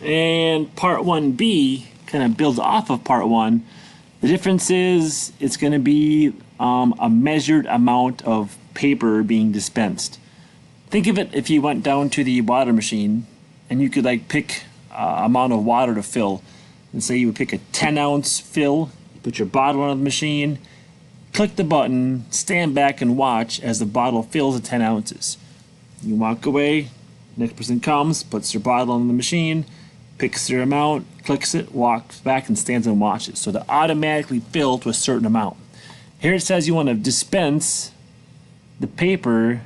And part 1B kind of builds off of part 1. The difference is it's going to be a measured amount of paper being dispensed. Think of it if you went down to the water machine and you could like pick amount of water to fill. And say you would pick a 10-ounce fill, you put your bottle on the machine, click the button, stand back and watch as the bottle fills at 10 ounces. You walk away, next person comes, puts their bottle on the machine, picks their amount, clicks it, walks back and stands and watches. So they automatically fill to a certain amount. Here it says you want to dispense the paper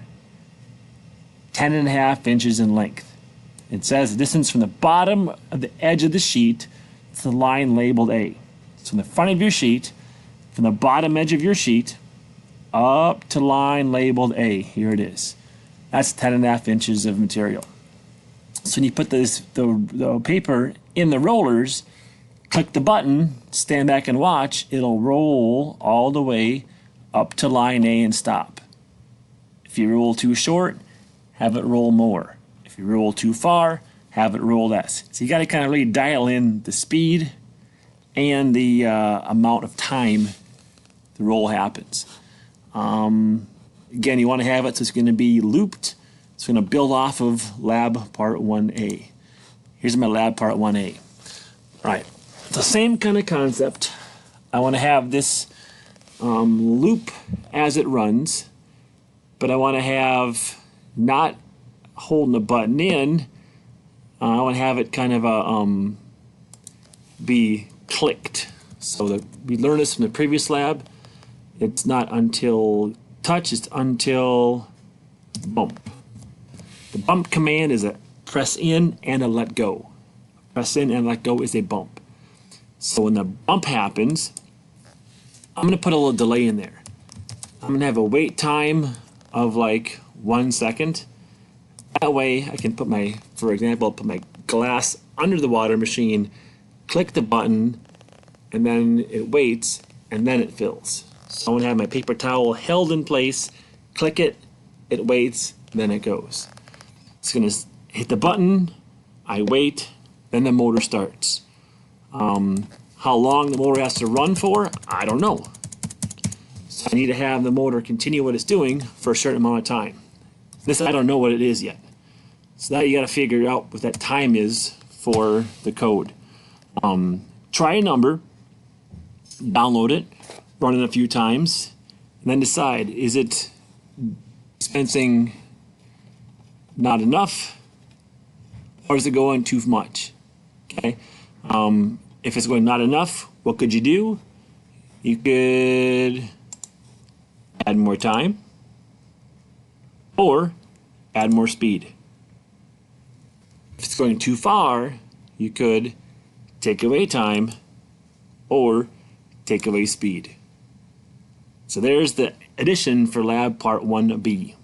10.5 inches in length. It says the distance from the bottom of the edge of the sheet to the line labeled A. So from the front of your sheet, from the bottom edge of your sheet, up to line labeled A. Here it is. That's 10.5 inches of material. So when you put the paper in the rollers, click the button, stand back and watch, it'll roll all the way up to line A and stop. If you roll too short, have it roll more. If you roll too far, have it roll less. So you got to kind of really dial in the speed and the amount of time the roll happens. Again, you want to have it so it's going to be looped. It's going to build off of lab part 1A. Here's my lab part 1A. All right, the same kind of concept. I want to have this loop as it runs, but I want to have not holding the button in. I want to have it kind of be clicked. So we learned this from the previous lab. It's not until touch, it's until bump. The bump command is a press in and a let go. Press in and let go is a bump. So when the bump happens, I'm going to put a little delay in there. I'm going to have a wait time of like 1 second. That way I can put for example, put my glass under the water machine, click the button, and then it waits, and then it fills. So I'm going to have my paper towel held in place, click it, it waits, then it goes. It's going to hit the button, I wait, then the motor starts. How long the motor has to run for, I don't know. So I need to have the motor continue what it's doing for a certain amount of time. This, I don't know what it is yet. So now you got to figure out what that time is for the code. Try a number, download it, run it a few times, and then decide, is it dispensing not enough, or is it going too much? Okay. If it's going not enough, what could you do? You could add more time or add more speed. If it's going too far, you could take away time or take away speed. So there's the addition for lab part 1B.